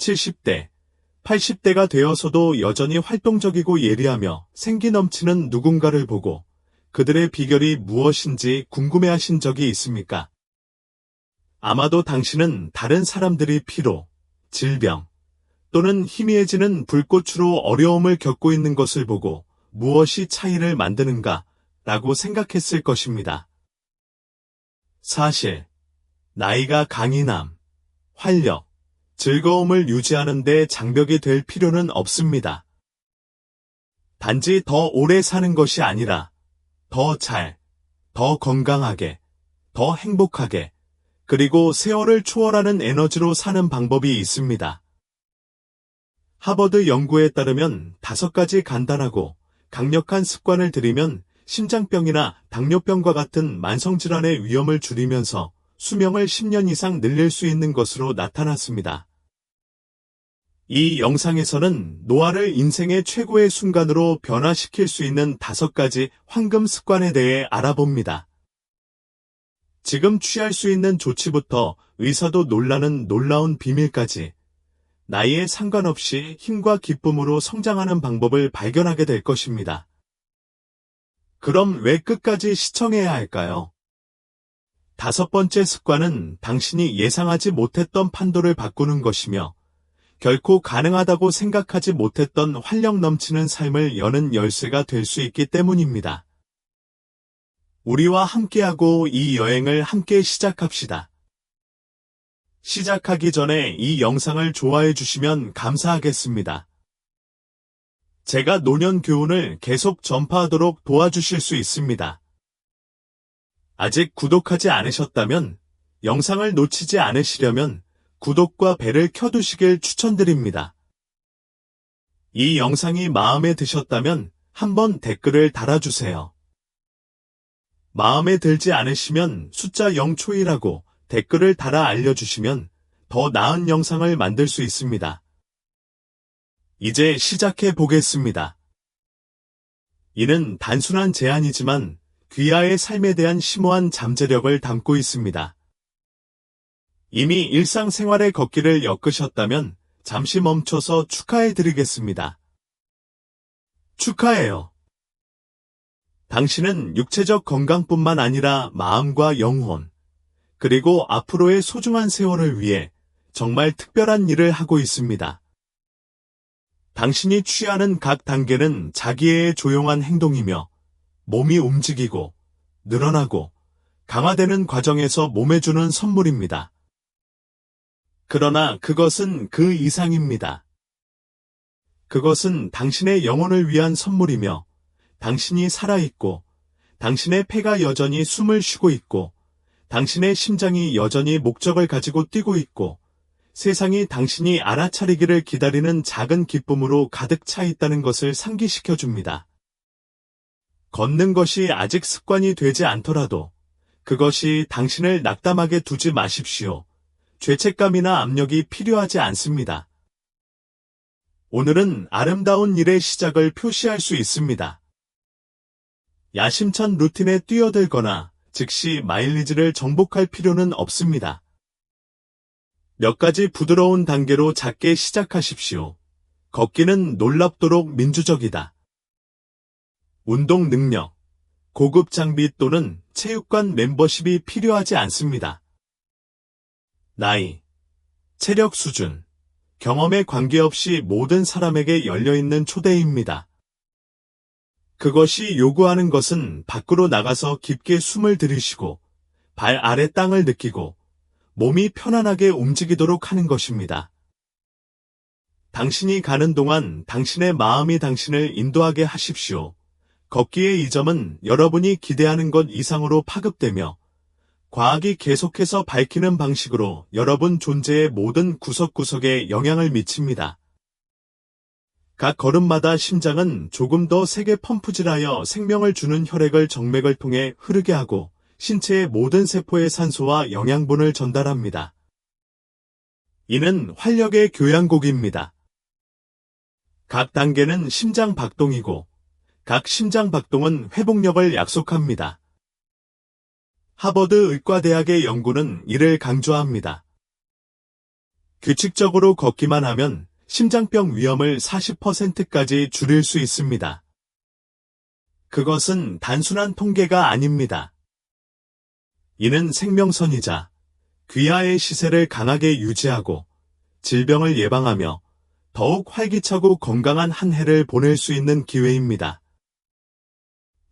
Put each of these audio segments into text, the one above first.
70대, 80대가 되어서도 여전히 활동적이고 예리하며 생기 넘치는 누군가를 보고 그들의 비결이 무엇인지 궁금해하신 적이 있습니까? 아마도 당신은 다른 사람들이 피로, 질병 또는 희미해지는 불꽃으로 어려움을 겪고 있는 것을 보고 무엇이 차이를 만드는가 라고 생각했을 것입니다. 사실 나이가 강인함, 활력, 즐거움을 유지하는 데 장벽이 될 필요는 없습니다. 단지 더 오래 사는 것이 아니라 더 잘, 더 건강하게, 더 행복하게, 그리고 세월을 초월하는 에너지로 사는 방법이 있습니다. 하버드 연구에 따르면 5가지 간단하고 강력한 습관을 들이면 심장병이나 당뇨병과 같은 만성질환의 위험을 줄이면서 수명을 10년 이상 늘릴 수 있는 것으로 나타났습니다. 이 영상에서는 노화를 인생의 최고의 순간으로 변화시킬 수 있는 5가지 황금 습관에 대해 알아봅니다. 지금 취할 수 있는 조치부터 의사도 놀라는 놀라운 비밀까지 나이에 상관없이 힘과 기쁨으로 성장하는 방법을 발견하게 될 것입니다. 그럼 왜 끝까지 시청해야 할까요? 5번째 습관은 당신이 예상하지 못했던 판도를 바꾸는 것이며 결코 가능하다고 생각하지 못했던 활력 넘치는 삶을 여는 열쇠가 될 수 있기 때문입니다. 우리와 함께하고 이 여행을 함께 시작합시다. 시작하기 전에 이 영상을 좋아해 주시면 감사하겠습니다. 제가 노년 교훈을 계속 전파하도록 도와주실 수 있습니다. 아직 구독하지 않으셨다면 영상을 놓치지 않으시려면 구독과 벨을 켜두시길 추천드립니다. 이 영상이 마음에 드셨다면 한번 댓글을 달아주세요. 마음에 들지 않으시면 숫자 0초이라고 댓글을 달아 알려주시면 더 나은 영상을 만들 수 있습니다. 이제 시작해 보겠습니다. 이는 단순한 제안이지만 귀하의 삶에 대한 심오한 잠재력을 담고 있습니다. 이미 일상생활의 걷기를 엮으셨다면 잠시 멈춰서 축하해 드리겠습니다. 축하해요. 당신은 육체적 건강뿐만 아니라 마음과 영혼, 그리고 앞으로의 소중한 세월을 위해 정말 특별한 일을 하고 있습니다. 당신이 취하는 각 단계는 자기의 조용한 행동이며 몸이 움직이고 늘어나고 강화되는 과정에서 몸에 주는 선물입니다. 그러나 그것은 그 이상입니다. 그것은 당신의 영혼을 위한 선물이며 당신이 살아있고 당신의 폐가 여전히 숨을 쉬고 있고 당신의 심장이 여전히 목적을 가지고 뛰고 있고 세상이 당신이 알아차리기를 기다리는 작은 기쁨으로 가득 차 있다는 것을 상기시켜 줍니다. 걷는 것이 아직 습관이 되지 않더라도 그것이 당신을 낙담하게 두지 마십시오. 죄책감이나 압력이 필요하지 않습니다. 오늘은 아름다운 일의 시작을 표시할 수 있습니다. 야심찬 루틴에 뛰어들거나 즉시 마일리지를 정복할 필요는 없습니다. 몇 가지 부드러운 단계로 작게 시작하십시오. 걷기는 놀랍도록 민주적이다. 운동 능력, 고급 장비 또는 체육관 멤버십이 필요하지 않습니다. 나이, 체력 수준, 경험에 관계없이 모든 사람에게 열려있는 초대입니다. 그것이 요구하는 것은 밖으로 나가서 깊게 숨을 들이쉬고 발 아래 땅을 느끼고 몸이 편안하게 움직이도록 하는 것입니다. 당신이 가는 동안 당신의 마음이 당신을 인도하게 하십시오. 걷기의 이 점은 여러분이 기대하는 것 이상으로 파급되며 과학이 계속해서 밝히는 방식으로 여러분 존재의 모든 구석구석에 영향을 미칩니다. 각 걸음마다 심장은 조금 더 세게 펌프질하여 생명을 주는 혈액을 정맥을 통해 흐르게 하고 신체의 모든 세포에 산소와 영양분을 전달합니다. 이는 활력의 교향곡입니다. 각 단계는 심장 박동이고 각 심장 박동은 회복력을 약속합니다. 하버드 의과대학의 연구는 이를 강조합니다. 규칙적으로 걷기만 하면 심장병 위험을 40%까지 줄일 수 있습니다. 그것은 단순한 통계가 아닙니다. 이는 생명선이자 귀하의 시세를 강하게 유지하고 질병을 예방하며 더욱 활기차고 건강한 한 해를 보낼 수 있는 기회입니다.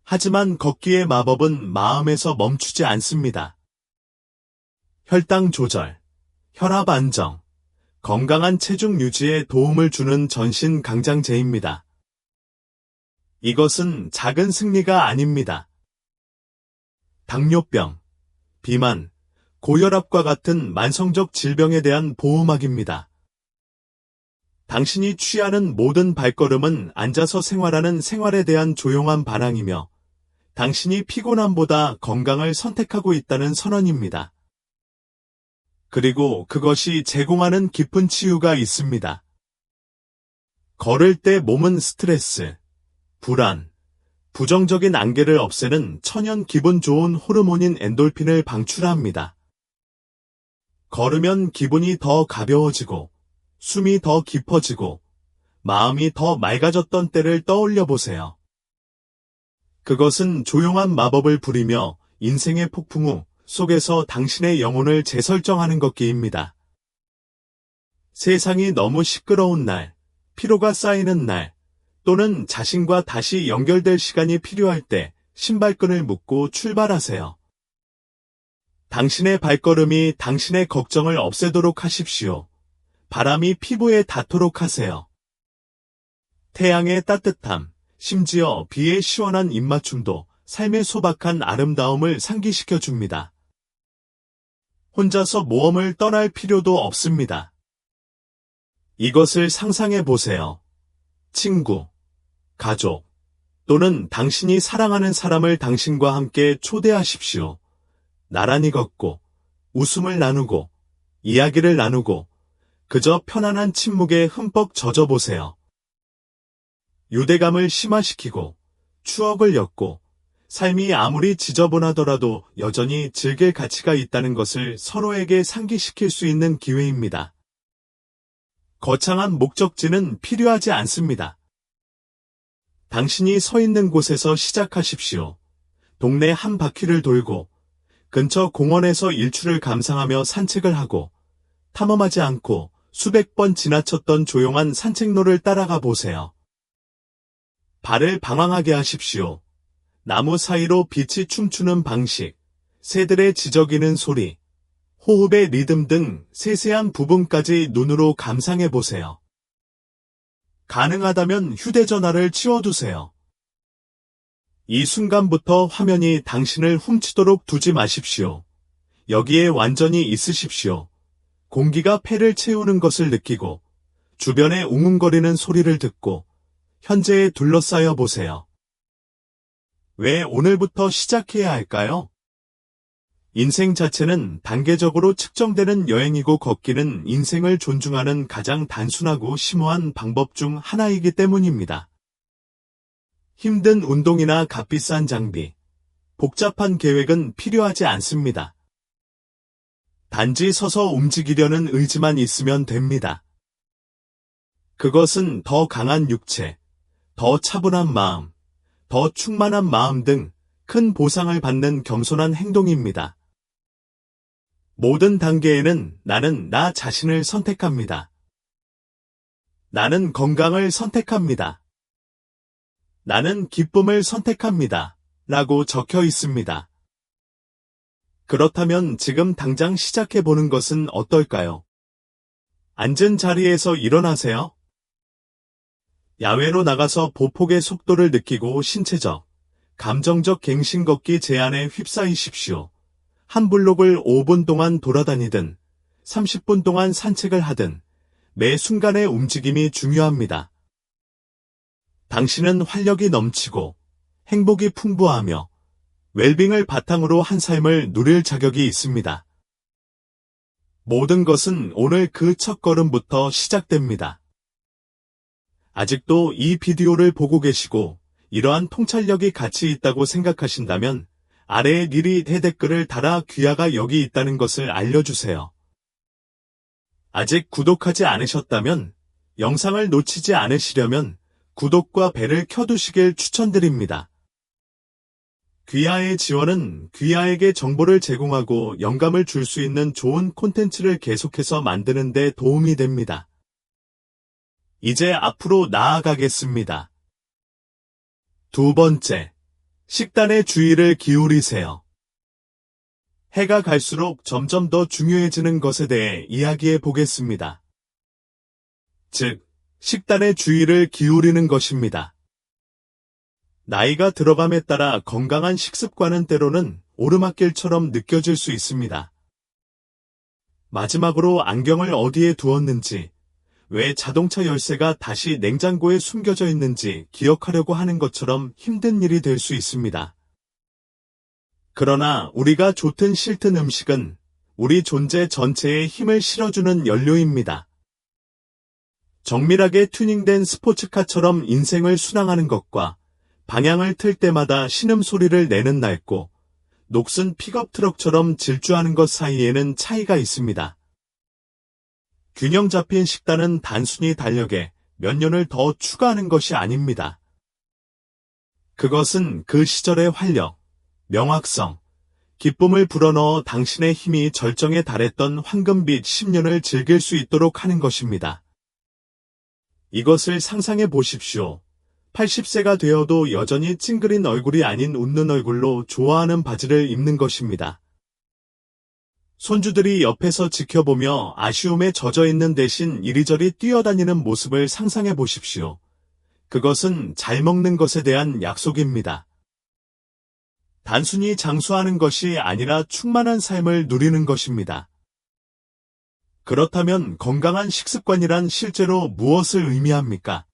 하지만 걷기의 마법은 마음에서 멈추지 않습니다. 혈당 조절, 혈압 안정, 건강한 체중 유지에 도움을 주는 전신 강장제입니다. 이것은 작은 승리가 아닙니다. 당뇨병, 비만, 고혈압과 같은 만성적 질병에 대한 보호막입니다. 당신이 취하는 모든 발걸음은 앉아서 생활하는 생활에 대한 조용한 반항이며 당신이 피곤함보다 건강을 선택하고 있다는 선언입니다. 그리고 그것이 제공하는 깊은 치유가 있습니다. 걸을 때 몸은 스트레스, 불안, 부정적인 안개를 없애는 천연 기분 좋은 호르몬인 엔돌핀을 방출합니다. 걸으면 기분이 더 가벼워지고 숨이 더 깊어지고 마음이 더 맑아졌던 때를 떠올려 보세요. 그것은 조용한 마법을 부리며 인생의 폭풍우 속에서 당신의 영혼을 재설정하는 것기입니다. 세상이 너무 시끄러운 날, 피로가 쌓이는 날, 또는 자신과 다시 연결될 시간이 필요할 때 신발끈을 묶고 출발하세요. 당신의 발걸음이 당신의 걱정을 없애도록 하십시오. 바람이 피부에 닿도록 하세요. 태양의 따뜻함, 심지어 비의 시원한 입맞춤도 삶의 소박한 아름다움을 상기시켜 줍니다. 혼자서 모험을 떠날 필요도 없습니다. 이것을 상상해 보세요. 친구, 가족, 또는 당신이 사랑하는 사람을 당신과 함께 초대하십시오. 나란히 걷고, 웃음을 나누고, 이야기를 나누고, 그저 편안한 침묵에 흠뻑 젖어보세요. 유대감을 심화시키고, 추억을 엮고, 삶이 아무리 지저분하더라도 여전히 즐길 가치가 있다는 것을 서로에게 상기시킬 수 있는 기회입니다. 거창한 목적지는 필요하지 않습니다. 당신이 서 있는 곳에서 시작하십시오. 동네 한 바퀴를 돌고, 근처 공원에서 일출을 감상하며 산책을 하고, 탐험하지 않고 수백 번 지나쳤던 조용한 산책로를 따라가 보세요. 발을 방황하게 하십시오. 나무 사이로 빛이 춤추는 방식, 새들의 지저귀는 소리, 호흡의 리듬 등 세세한 부분까지 눈으로 감상해 보세요. 가능하다면 휴대전화를 치워두세요. 이 순간부터 화면이 당신을 훔치도록 두지 마십시오. 여기에 완전히 있으십시오. 공기가 폐를 채우는 것을 느끼고 주변의 웅웅거리는 소리를 듣고 현재에 둘러싸여 보세요. 왜 오늘부터 시작해야 할까요? 인생 자체는 단계적으로 측정되는 여행이고 걷기는 인생을 존중하는 가장 단순하고 심오한 방법 중 하나이기 때문입니다. 힘든 운동이나 값비싼 장비, 복잡한 계획은 필요하지 않습니다. 단지 서서 움직이려는 의지만 있으면 됩니다. 그것은 더 강한 육체, 더 차분한 마음, 더 충만한 마음 등 큰 보상을 받는 겸손한 행동입니다. 모든 단계에는 나는 나 자신을 선택합니다. 나는 건강을 선택합니다. 나는 기쁨을 선택합니다. 라고 적혀 있습니다. 그렇다면 지금 당장 시작해보는 것은 어떨까요? 앉은 자리에서 일어나세요. 야외로 나가서 보폭의 속도를 느끼고 신체적, 감정적 갱신 걷기 제안에 휩싸이십시오. 한 블록을 5분 동안 돌아다니든 30분 동안 산책을 하든 매 순간의 움직임이 중요합니다. 당신은 활력이 넘치고 행복이 풍부하며 웰빙을 바탕으로 한 삶을 누릴 자격이 있습니다. 모든 것은 오늘 그 첫걸음부터 시작됩니다. 아직도 이 비디오를 보고 계시고 이러한 통찰력이 가치 있다고 생각하신다면 아래에 미리 댓글을 달아 귀하가 여기 있다는 것을 알려주세요. 아직 구독하지 않으셨다면 영상을 놓치지 않으시려면 구독과 벨을 켜두시길 추천드립니다. 귀하의 지원은 귀하에게 정보를 제공하고 영감을 줄 수 있는 좋은 콘텐츠를 계속해서 만드는 데 도움이 됩니다. 이제 앞으로 나아가겠습니다. 두 번째, 식단에 주의를 기울이세요. 해가 갈수록 점점 더 중요해지는 것에 대해 이야기해 보겠습니다. 즉, 식단에 주의를 기울이는 것입니다. 나이가 들어감에 따라 건강한 식습관은 때로는 오르막길처럼 느껴질 수 있습니다. 마지막으로 안경을 어디에 두었는지, 왜 자동차 열쇠가 다시 냉장고에 숨겨져 있는지 기억하려고 하는 것처럼 힘든 일이 될 수 있습니다. 그러나 우리가 좋든 싫든 음식은 우리 존재 전체에 힘을 실어주는 연료입니다. 정밀하게 튜닝된 스포츠카처럼 인생을 순항하는 것과 방향을 틀 때마다 신음소리를 내는 낡고 녹슨 픽업 트럭처럼 질주하는 것 사이에는 차이가 있습니다. 균형 잡힌 식단은 단순히 달력에 몇 년을 더 추가하는 것이 아닙니다. 그것은 그 시절의 활력, 명확성, 기쁨을 불어넣어 당신의 힘이 절정에 달했던 황금빛 10년을 즐길 수 있도록 하는 것입니다. 이것을 상상해 보십시오. 80세가 되어도 여전히 찡그린 얼굴이 아닌 웃는 얼굴로 좋아하는 바지를 입는 것입니다. 손주들이 옆에서 지켜보며 아쉬움에 젖어 있는 대신 이리저리 뛰어다니는 모습을 상상해 보십시오. 그것은 잘 먹는 것에 대한 약속입니다. 단순히 장수하는 것이 아니라 충만한 삶을 누리는 것입니다. 그렇다면 건강한 식습관이란 실제로 무엇을 의미합니까?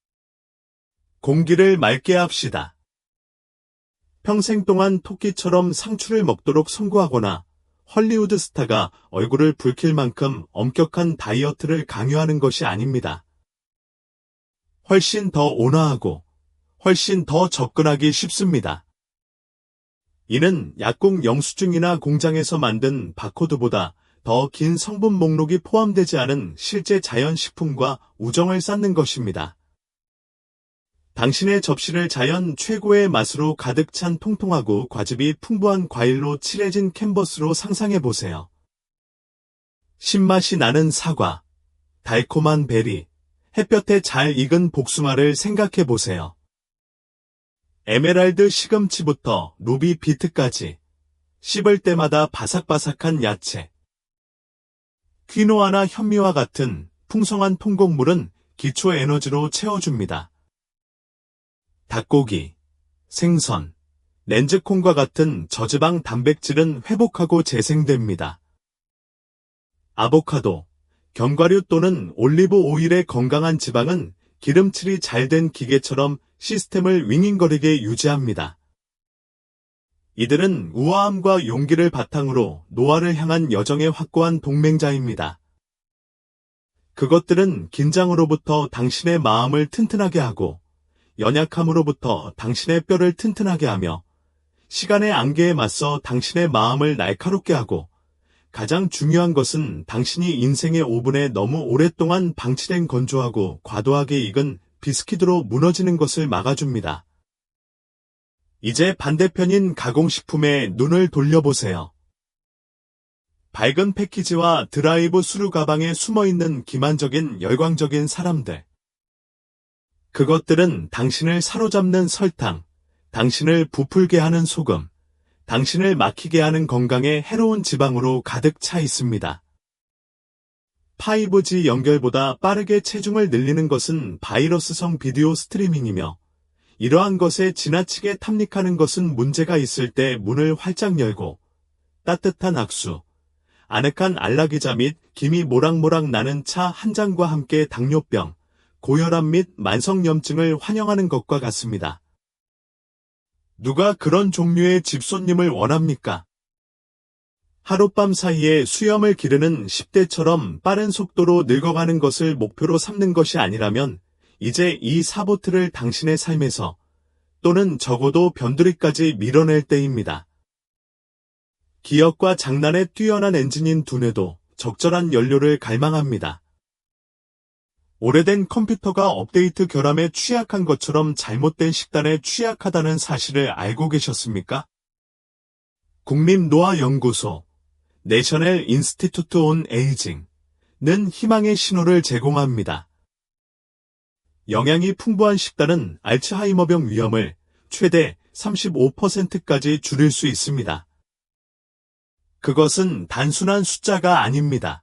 공기를 맑게 합시다. 평생 동안 토끼처럼 상추를 먹도록 선고하거나 헐리우드 스타가 얼굴을 붉힐 만큼 엄격한 다이어트를 강요하는 것이 아닙니다. 훨씬 더 온화하고 훨씬 더 접근하기 쉽습니다. 이는 약국 영수증이나 공장에서 만든 바코드보다 더 긴 성분 목록이 포함되지 않은 실제 자연식품과 우정을 쌓는 것입니다. 당신의 접시를 자연 최고의 맛으로 가득 찬 통통하고 과즙이 풍부한 과일로 칠해진 캔버스로 상상해 보세요. 신맛이 나는 사과, 달콤한 베리, 햇볕에 잘 익은 복숭아를 생각해 보세요. 에메랄드 시금치부터 루비 비트까지 씹을 때마다 바삭바삭한 야채. 퀴노아나 현미와 같은 풍성한 통곡물은 기초 에너지로 채워줍니다. 닭고기, 생선, 렌즈콩과 같은 저지방 단백질은 회복하고 재생됩니다. 아보카도, 견과류 또는 올리브 오일의 건강한 지방은 기름칠이 잘 된 기계처럼 시스템을 윙윙거리게 유지합니다. 이들은 우아함과 용기를 바탕으로 노화를 향한 여정의 확고한 동맹자입니다. 그것들은 긴장으로부터 당신의 마음을 튼튼하게 하고 연약함으로부터 당신의 뼈를 튼튼하게 하며 시간의 안개에 맞서 당신의 마음을 날카롭게 하고 가장 중요한 것은 당신이 인생의 오븐에 너무 오랫동안 방치된 건조하고 과도하게 익은 비스킷으로 무너지는 것을 막아줍니다. 이제 반대편인 가공식품에 눈을 돌려보세요. 밝은 패키지와 드라이브 스루 가방에 숨어있는 기만적인 열광적인 사람들. 그것들은 당신을 사로잡는 설탕, 당신을 부풀게 하는 소금, 당신을 막히게 하는 건강에 해로운 지방으로 가득 차 있습니다. 5G 연결보다 빠르게 체중을 늘리는 것은 바이러스성 비디오 스트리밍이며 이러한 것에 지나치게 탐닉하는 것은 문제가 있을 때 문을 활짝 열고 따뜻한 악수, 아늑한 안락의자 및 김이 모락모락 나는 차 한 잔과 함께 당뇨병, 고혈압 및 만성염증을 환영하는 것과 같습니다. 누가 그런 종류의 집손님을 원합니까? 하룻밤 사이에 수염을 기르는 10대처럼 빠른 속도로 늙어가는 것을 목표로 삼는 것이 아니라면 이제 이 사보트를 당신의 삶에서 또는 적어도 변두리까지 밀어낼 때입니다. 기억과 장난에 뛰어난 엔진인 두뇌도 적절한 연료를 갈망합니다. 오래된 컴퓨터가 업데이트 결함에 취약한 것처럼 잘못된 식단에 취약하다는 사실을 알고 계셨습니까? 국립노화연구소 내셔널 인스티튜트 온 에이징은 희망의 신호를 제공합니다. 영양이 풍부한 식단은 알츠하이머병 위험을 최대 35%까지 줄일 수 있습니다. 그것은 단순한 숫자가 아닙니다.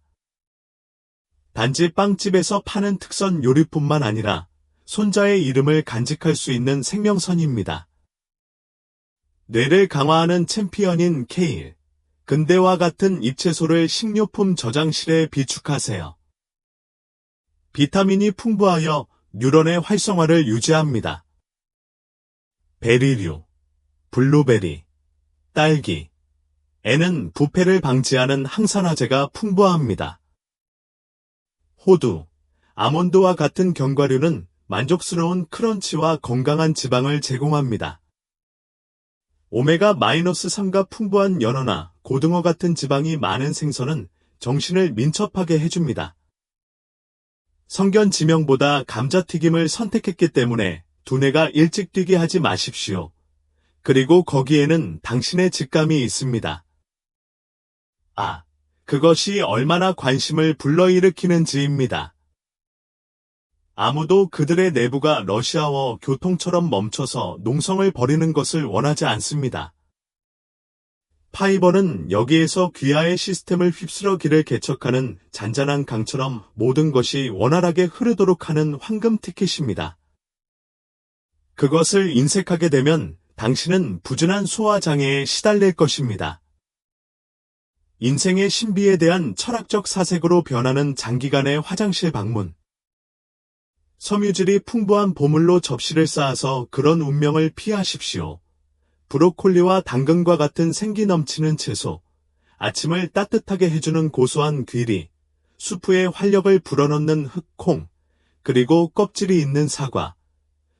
단지 빵집에서 파는 특선 요리뿐만 아니라 손자의 이름을 간직할 수 있는 생명선입니다. 뇌를 강화하는 챔피언인 케일, 근대와 같은 잎채소를 식료품 저장실에 비축하세요. 비타민이 풍부하여 뉴런의 활성화를 유지합니다. 베리류, 블루베리, 딸기, 에는 부패를 방지하는 항산화제가 풍부합니다. 호두, 아몬드와 같은 견과류는 만족스러운 크런치와 건강한 지방을 제공합니다. 오메가-3가 풍부한 연어나 고등어 같은 지방이 많은 생선은 정신을 민첩하게 해줍니다. 성견 지명보다 감자튀김을 선택했기 때문에 두뇌가 일찍 뛰게 하지 마십시오. 그리고 거기에는 당신의 직감이 있습니다. 그것이 얼마나 관심을 불러일으키는지입니다. 아무도 그들의 내부가 러시아어 교통처럼 멈춰서 농성을 벌이는 것을 원하지 않습니다. 파이버는 여기에서 귀하의 시스템을 휩쓸어 길을 개척하는 잔잔한 강처럼 모든 것이 원활하게 흐르도록 하는 황금 티켓입니다. 그것을 인색하게 되면 당신은 부진한 소화장애에 시달릴 것입니다. 인생의 신비에 대한 철학적 사색으로 변하는 장기간의 화장실 방문. 섬유질이 풍부한 보물로 접시를 쌓아서 그런 운명을 피하십시오. 브로콜리와 당근과 같은 생기 넘치는 채소, 아침을 따뜻하게 해주는 고소한 귀리, 수프에 활력을 불어넣는 흑콩, 그리고 껍질이 있는 사과,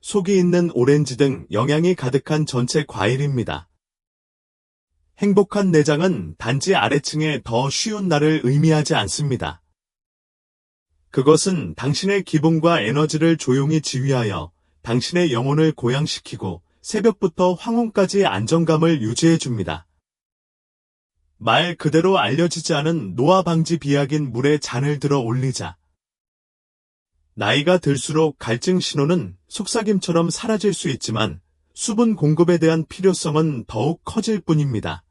속이 있는 오렌지 등 영양이 가득한 전체 과일입니다. 행복한 내장은 단지 아래층의 더 쉬운 날을 의미하지 않습니다. 그것은 당신의 기분과 에너지를 조용히 지휘하여 당신의 영혼을 고양시키고 새벽부터 황혼까지 안정감을 유지해줍니다. 말 그대로 알려지지 않은 노화 방지 비약인 물에 잔을 들어 올리자. 나이가 들수록 갈증 신호는 속삭임처럼 사라질 수 있지만 수분 공급에 대한 필요성은 더욱 커질 뿐입니다.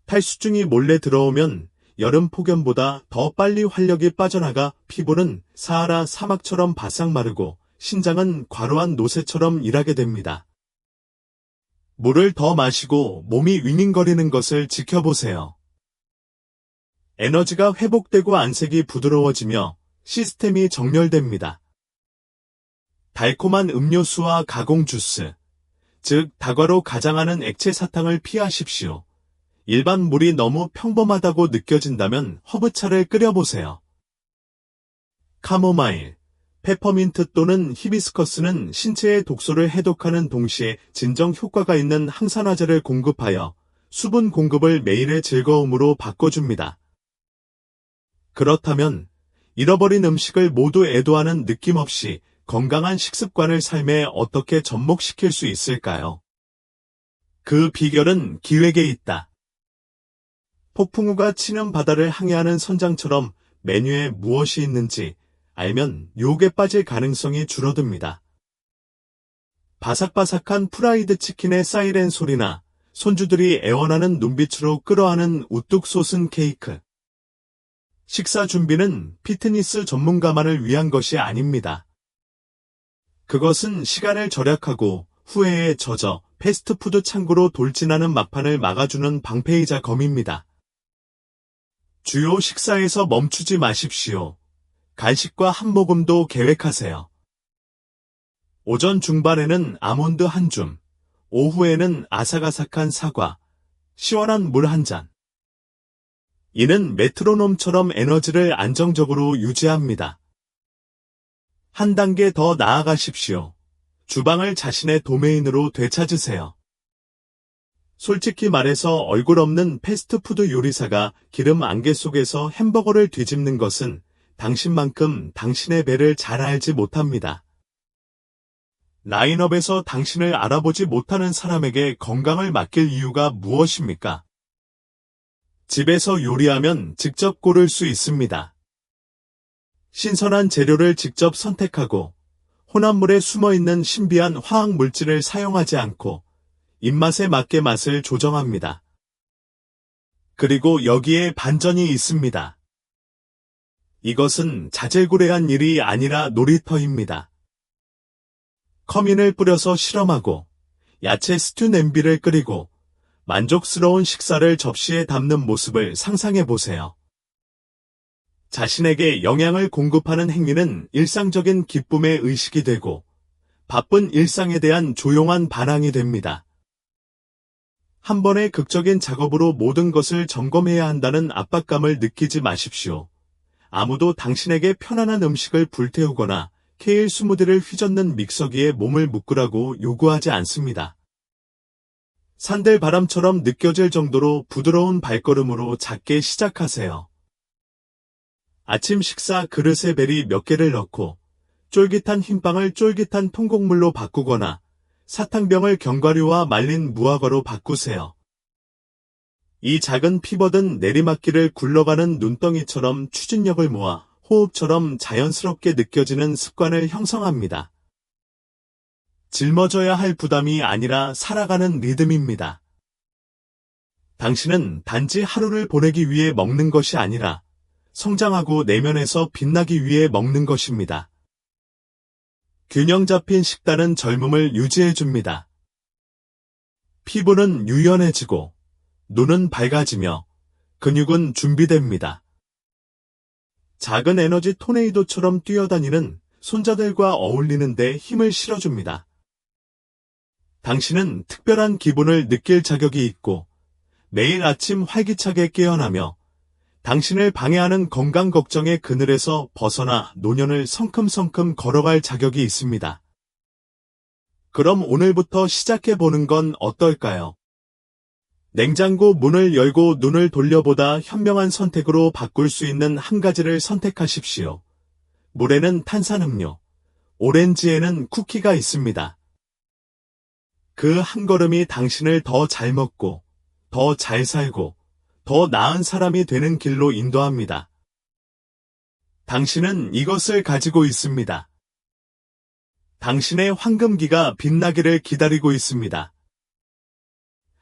탈수증이 몰래 들어오면 여름 폭염보다 더 빨리 활력이 빠져나가 피부는 사하라 사막처럼 바싹 마르고 신장은 과로한 노새처럼 일하게 됩니다. 물을 더 마시고 몸이 윙윙거리는 것을 지켜보세요. 에너지가 회복되고 안색이 부드러워지며 시스템이 정렬됩니다. 달콤한 음료수와 가공 주스, 즉 다과로 가장하는 액체 사탕을 피하십시오. 일반 물이 너무 평범하다고 느껴진다면 허브차를 끓여보세요. 카모마일, 페퍼민트 또는 히비스커스는 신체의 독소를 해독하는 동시에 진정 효과가 있는 항산화제를 공급하여 수분 공급을 매일의 즐거움으로 바꿔줍니다. 그렇다면 잃어버린 음식을 모두 애도하는 느낌 없이 건강한 식습관을 삶에 어떻게 접목시킬 수 있을까요? 그 비결은 기획에 있다. 폭풍우가 치는 바다를 항해하는 선장처럼 메뉴에 무엇이 있는지 알면 유혹에 빠질 가능성이 줄어듭니다. 바삭바삭한 프라이드 치킨의 사이렌 소리나 손주들이 애원하는 눈빛으로 끌어안은 우뚝 솟은 케이크. 식사 준비는 피트니스 전문가만을 위한 것이 아닙니다. 그것은 시간을 절약하고 후회에 젖어 패스트푸드 창고로 돌진하는 막판을 막아주는 방패이자 검입니다. 주요 식사에서 멈추지 마십시오. 간식과 한 모금도 계획하세요. 오전 중반에는 아몬드 한 줌, 오후에는 아삭아삭한 사과, 시원한 물 한 잔. 이는 메트로놈처럼 에너지를 안정적으로 유지합니다. 한 단계 더 나아가십시오. 주방을 자신의 도메인으로 되찾으세요. 솔직히 말해서 얼굴 없는 패스트푸드 요리사가 기름 안개 속에서 햄버거를 뒤집는 것은 당신만큼 당신의 배를 잘 알지 못합니다. 라인업에서 당신을 알아보지 못하는 사람에게 건강을 맡길 이유가 무엇입니까? 집에서 요리하면 직접 고를 수 있습니다. 신선한 재료를 직접 선택하고 혼합물에 숨어있는 신비한 화학 물질을 사용하지 않고 입맛에 맞게 맛을 조정합니다. 그리고 여기에 반전이 있습니다. 이것은 자질구레한 일이 아니라 놀이터입니다. 커민을 뿌려서 실험하고 야채 스튜 냄비를 끓이고 만족스러운 식사를 접시에 담는 모습을 상상해 보세요. 자신에게 영양을 공급하는 행위는 일상적인 기쁨의 의식이 되고 바쁜 일상에 대한 조용한 반항이 됩니다. 한 번의 극적인 작업으로 모든 것을 점검해야 한다는 압박감을 느끼지 마십시오. 아무도 당신에게 편안한 음식을 불태우거나 케일 스무디를 휘젓는 믹서기에 몸을 묶으라고 요구하지 않습니다. 산들바람처럼 느껴질 정도로 부드러운 발걸음으로 작게 시작하세요. 아침 식사 그릇에 베리 몇 개를 넣고 쫄깃한 흰빵을 쫄깃한 통곡물로 바꾸거나 사탕병을 견과류와 말린 무화과로 바꾸세요. 이 작은 피벗은 내리막길을 굴러가는 눈덩이처럼 추진력을 모아 호흡처럼 자연스럽게 느껴지는 습관을 형성합니다. 짊어져야 할 부담이 아니라 살아가는 리듬입니다. 당신은 단지 하루를 보내기 위해 먹는 것이 아니라 성장하고 내면에서 빛나기 위해 먹는 것입니다. 균형 잡힌 식단은 젊음을 유지해줍니다. 피부는 유연해지고 눈은 밝아지며 근육은 준비됩니다. 작은 에너지 토네이도처럼 뛰어다니는 손자들과 어울리는 데 힘을 실어줍니다. 당신은 특별한 기분을 느낄 자격이 있고 매일 아침 활기차게 깨어나며 당신을 방해하는 건강 걱정의 그늘에서 벗어나 노년을 성큼성큼 걸어갈 자격이 있습니다. 그럼 오늘부터 시작해보는 건 어떨까요? 냉장고 문을 열고 눈을 돌려보다 현명한 선택으로 바꿀 수 있는 한 가지를 선택하십시오. 물에는 탄산음료, 오렌지에는 쿠키가 있습니다. 그 한 걸음이 당신을 더 잘 먹고, 더 잘 살고, 더 나은 사람이 되는 길로 인도합니다. 당신은 이것을 가지고 있습니다. 당신의 황금기가 빛나기를 기다리고 있습니다.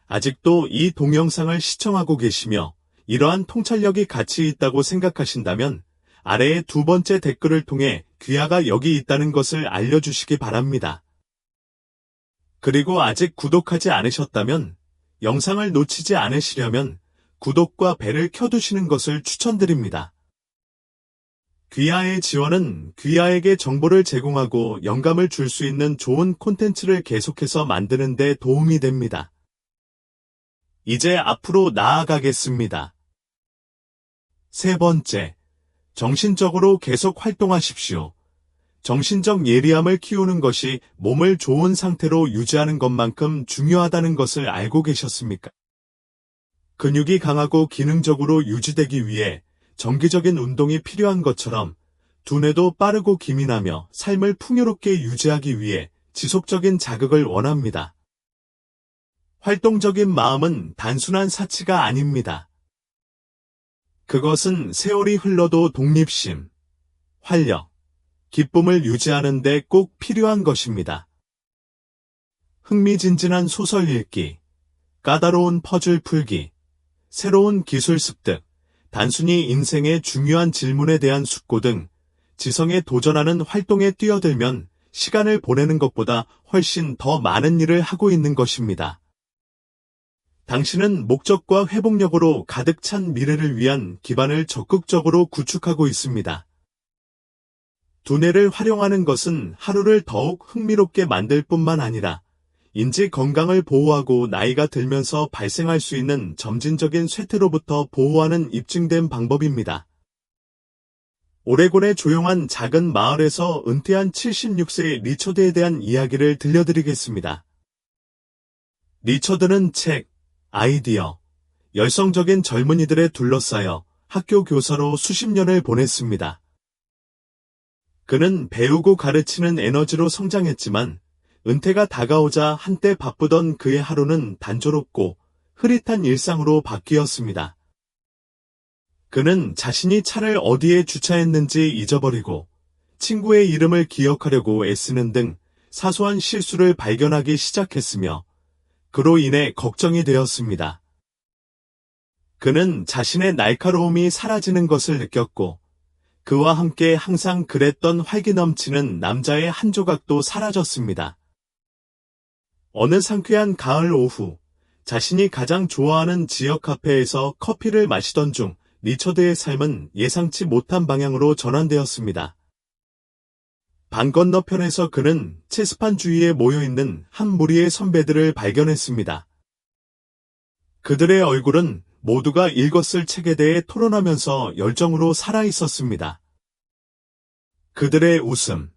아직도 이 동영상을 시청하고 계시며 이러한 통찰력이 가치 있다고 생각하신다면 아래의 두 번째 댓글을 통해 귀하가 여기 있다는 것을 알려주시기 바랍니다. 그리고 아직 구독하지 않으셨다면 영상을 놓치지 않으시려면 구독과 벨을 켜두시는 것을 추천드립니다. 귀하의 지원은 귀하에게 정보를 제공하고 영감을 줄 수 있는 좋은 콘텐츠를 계속해서 만드는 데 도움이 됩니다. 이제 앞으로 나아가겠습니다. 세 번째, 정신적으로 계속 활동하십시오. 정신적 예리함을 키우는 것이 몸을 좋은 상태로 유지하는 것만큼 중요하다는 것을 알고 계셨습니까? 근육이 강하고 기능적으로 유지되기 위해 정기적인 운동이 필요한 것처럼 두뇌도 빠르고 기민하며 삶을 풍요롭게 유지하기 위해 지속적인 자극을 원합니다. 활동적인 마음은 단순한 사치가 아닙니다. 그것은 세월이 흘러도 독립심, 활력, 기쁨을 유지하는 데 꼭 필요한 것입니다. 흥미진진한 소설 읽기, 까다로운 퍼즐 풀기, 새로운 기술 습득, 단순히 인생의 중요한 질문에 대한 숙고 등 지성에 도전하는 활동에 뛰어들면 시간을 보내는 것보다 훨씬 더 많은 일을 하고 있는 것입니다. 당신은 목적과 회복력으로 가득 찬 미래를 위한 기반을 적극적으로 구축하고 있습니다. 두뇌를 활용하는 것은 하루를 더욱 흥미롭게 만들 뿐만 아니라 인지 건강을 보호하고 나이가 들면서 발생할 수 있는 점진적인 쇠퇴로부터 보호하는 입증된 방법입니다. 오레곤의 조용한 작은 마을에서 은퇴한 76세의 리처드에 대한 이야기를 들려드리겠습니다. 리처드는 책, 아이디어, 열성적인 젊은이들에 둘러싸여 학교 교사로 수십 년을 보냈습니다. 그는 배우고 가르치는 에너지로 성장했지만 은퇴가 다가오자 한때 바쁘던 그의 하루는 단조롭고 흐릿한 일상으로 바뀌었습니다. 그는 자신이 차를 어디에 주차했는지 잊어버리고 친구의 이름을 기억하려고 애쓰는 등 사소한 실수를 발견하기 시작했으며 그로 인해 걱정이 되었습니다. 그는 자신의 날카로움이 사라지는 것을 느꼈고 그와 함께 항상 그랬던 활기 넘치는 남자의 한 조각도 사라졌습니다. 어느 상쾌한 가을 오후, 자신이 가장 좋아하는 지역 카페에서 커피를 마시던 중 리처드의 삶은 예상치 못한 방향으로 전환되었습니다. 방 건너편에서 그는 체스판 주위에 모여있는 한 무리의 선배들을 발견했습니다. 그들의 얼굴은 모두가 읽었을 책에 대해 토론하면서 열정으로 살아있었습니다. 그들의 웃음,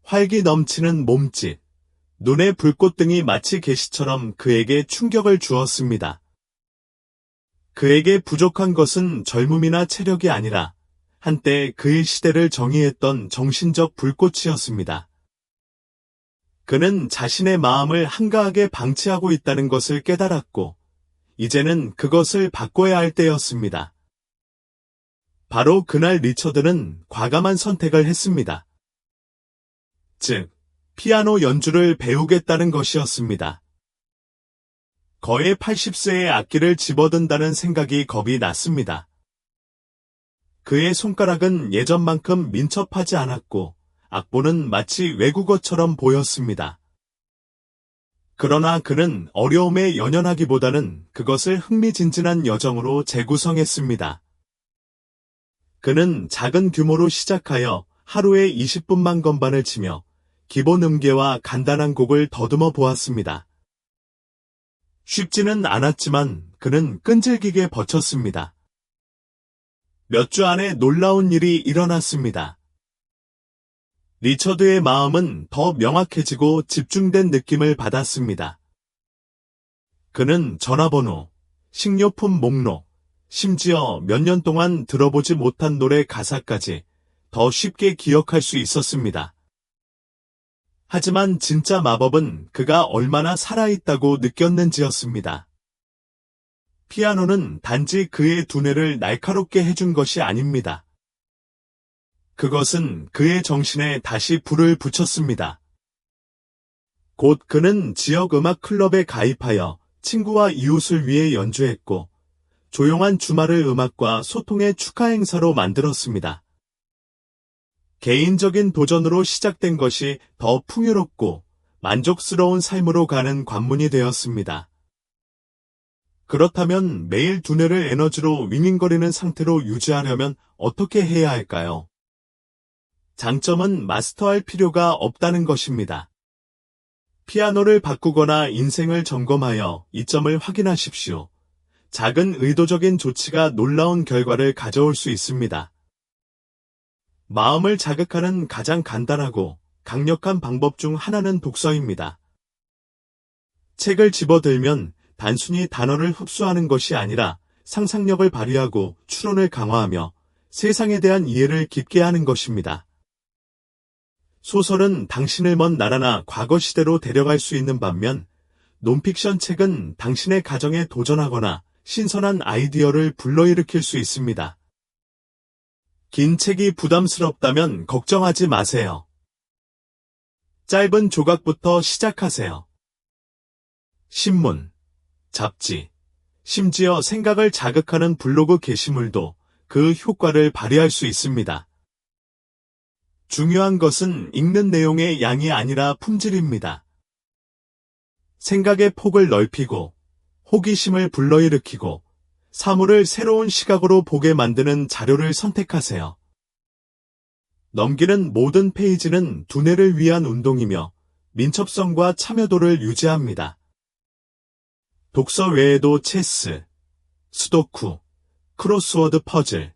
활기 넘치는 몸짓, 눈의 불꽃 등이 마치 계시처럼 그에게 충격을 주었습니다. 그에게 부족한 것은 젊음이나 체력이 아니라 한때 그의 시대를 정의했던 정신적 불꽃이었습니다. 그는 자신의 마음을 한가하게 방치하고 있다는 것을 깨달았고 이제는 그것을 바꿔야 할 때였습니다. 바로 그날 리처드는 과감한 선택을 했습니다. 즉, 피아노 연주를 배우겠다는 것이었습니다. 거의 80세의 악기를 집어든다는 생각이 겁이 났습니다. 그의 손가락은 예전만큼 민첩하지 않았고 악보는 마치 외국어처럼 보였습니다. 그러나 그는 어려움에 연연하기보다는 그것을 흥미진진한 여정으로 재구성했습니다. 그는 작은 규모로 시작하여 하루에 20분만 건반을 치며 기본 음계와 간단한 곡을 더듬어 보았습니다. 쉽지는 않았지만 그는 끈질기게 버텼습니다. 몇 주 안에 놀라운 일이 일어났습니다. 리처드의 마음은 더 명확해지고 집중된 느낌을 받았습니다. 그는 전화번호, 식료품 목록, 심지어 몇 년 동안 들어보지 못한 노래 가사까지 더 쉽게 기억할 수 있었습니다. 하지만 진짜 마법은 그가 얼마나 살아있다고 느꼈는지였습니다. 피아노는 단지 그의 두뇌를 날카롭게 해준 것이 아닙니다. 그것은 그의 정신에 다시 불을 붙였습니다. 곧 그는 지역 음악 클럽에 가입하여 친구와 이웃을 위해 연주했고 조용한 주말을 음악과 소통의 축하 행사로 만들었습니다. 개인적인 도전으로 시작된 것이 더 풍요롭고 만족스러운 삶으로 가는 관문이 되었습니다. 그렇다면 매일 두뇌를 에너지로 윙윙거리는 상태로 유지하려면 어떻게 해야 할까요? 장점은 마스터할 필요가 없다는 것입니다. 피아노를 바꾸거나 인생을 점검하여 이점을 확인하십시오. 작은 의도적인 조치가 놀라운 결과를 가져올 수 있습니다. 마음을 자극하는 가장 간단하고 강력한 방법 중 하나는 독서입니다. 책을 집어들면 단순히 단어를 흡수하는 것이 아니라 상상력을 발휘하고 추론을 강화하며 세상에 대한 이해를 깊게 하는 것입니다. 소설은 당신을 먼 나라나 과거 시대로 데려갈 수 있는 반면 논픽션 책은 당신의 가정에 도전하거나 신선한 아이디어를 불러일으킬 수 있습니다. 긴 책이 부담스럽다면 걱정하지 마세요. 짧은 조각부터 시작하세요. 신문, 잡지, 심지어 생각을 자극하는 블로그 게시물도 그 효과를 발휘할 수 있습니다. 중요한 것은 읽는 내용의 양이 아니라 품질입니다. 생각의 폭을 넓히고 호기심을 불러일으키고 사물을 새로운 시각으로 보게 만드는 자료를 선택하세요. 넘기는 모든 페이지는 두뇌를 위한 운동이며 민첩성과 참여도를 유지합니다. 독서 외에도 체스, 수도쿠, 크로스워드 퍼즐,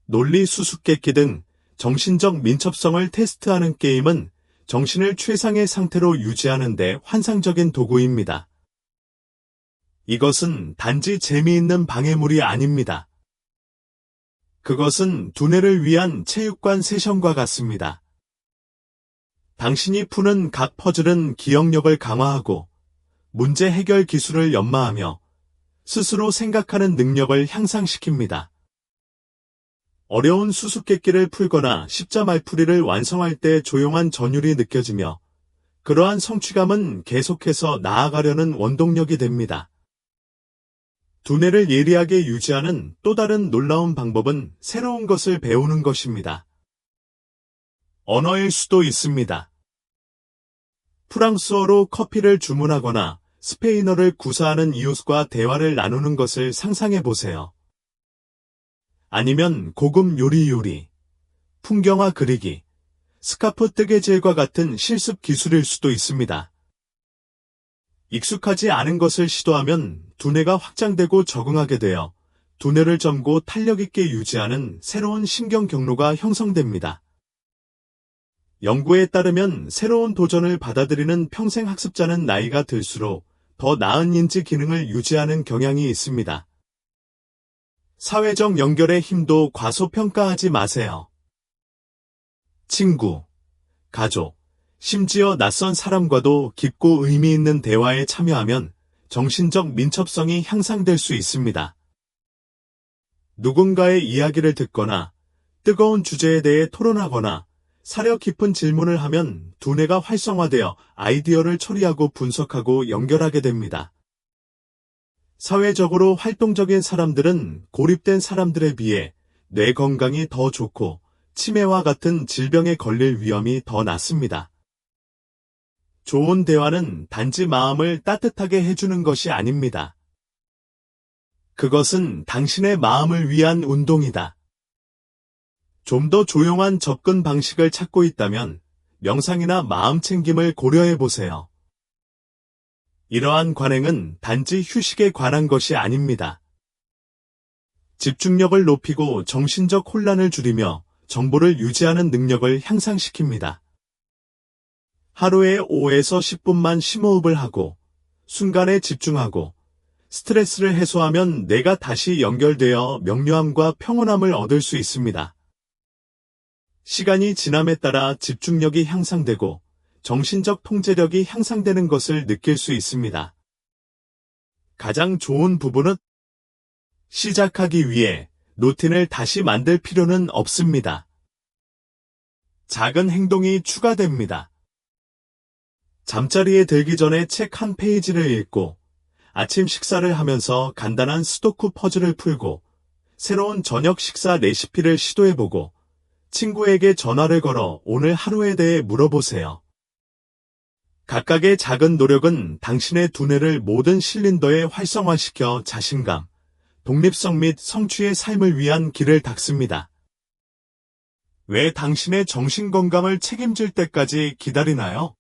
논리 수수께끼 등 정신적 민첩성을 테스트하는 게임은 정신을 최상의 상태로 유지하는 데 환상적인 도구입니다. 이것은 단지 재미있는 방해물이 아닙니다. 그것은 두뇌를 위한 체육관 세션과 같습니다. 당신이 푸는 각 퍼즐은 기억력을 강화하고 문제 해결 기술을 연마하며 스스로 생각하는 능력을 향상시킵니다. 어려운 수수께끼를 풀거나 십자말풀이를 완성할 때 조용한 전율이 느껴지며 그러한 성취감은 계속해서 나아가려는 원동력이 됩니다. 두뇌를 예리하게 유지하는 또 다른 놀라운 방법은 새로운 것을 배우는 것입니다. 언어일 수도 있습니다. 프랑스어로 커피를 주문하거나 스페인어를 구사하는 이웃과 대화를 나누는 것을 상상해 보세요. 아니면 고급 요리, 풍경화 그리기, 스카프 뜨개질과 같은 실습 기술일 수도 있습니다. 익숙하지 않은 것을 시도하면 두뇌가 확장되고 적응하게 되어 두뇌를 젊고 탄력 있게 유지하는 새로운 신경 경로가 형성됩니다. 연구에 따르면 새로운 도전을 받아들이는 평생 학습자는 나이가 들수록 더 나은 인지 기능을 유지하는 경향이 있습니다. 사회적 연결의 힘도 과소평가하지 마세요. 친구, 가족, 심지어 낯선 사람과도 깊고 의미 있는 대화에 참여하면 정신적 민첩성이 향상될 수 있습니다. 누군가의 이야기를 듣거나 뜨거운 주제에 대해 토론하거나 사려 깊은 질문을 하면 두뇌가 활성화되어 아이디어를 처리하고 분석하고 연결하게 됩니다. 사회적으로 활동적인 사람들은 고립된 사람들에 비해 뇌 건강이 더 좋고 치매와 같은 질병에 걸릴 위험이 더 낮습니다. 좋은 대화는 단지 마음을 따뜻하게 해주는 것이 아닙니다. 그것은 당신의 마음을 위한 운동이다. 좀 더 조용한 접근 방식을 찾고 있다면 명상이나 마음 챙김을 고려해 보세요. 이러한 관행은 단지 휴식에 관한 것이 아닙니다. 집중력을 높이고 정신적 혼란을 줄이며 정보를 유지하는 능력을 향상시킵니다. 하루에 5에서 10분만 심호흡을 하고 순간에 집중하고 스트레스를 해소하면 뇌가 다시 연결되어 명료함과 평온함을 얻을 수 있습니다. 시간이 지남에 따라 집중력이 향상되고 정신적 통제력이 향상되는 것을 느낄 수 있습니다. 가장 좋은 부분은 시작하기 위해 루틴을 다시 만들 필요는 없습니다. 작은 행동이 추가됩니다. 잠자리에 들기 전에 책 한 페이지를 읽고 아침 식사를 하면서 간단한 스도쿠 퍼즐을 풀고 새로운 저녁 식사 레시피를 시도해보고 친구에게 전화를 걸어 오늘 하루에 대해 물어보세요. 각각의 작은 노력은 당신의 두뇌를 모든 실린더에 활성화시켜 자신감, 독립성 및 성취의 삶을 위한 길을 닦습니다. 왜 당신의 정신건강을 책임질 때까지 기다리나요?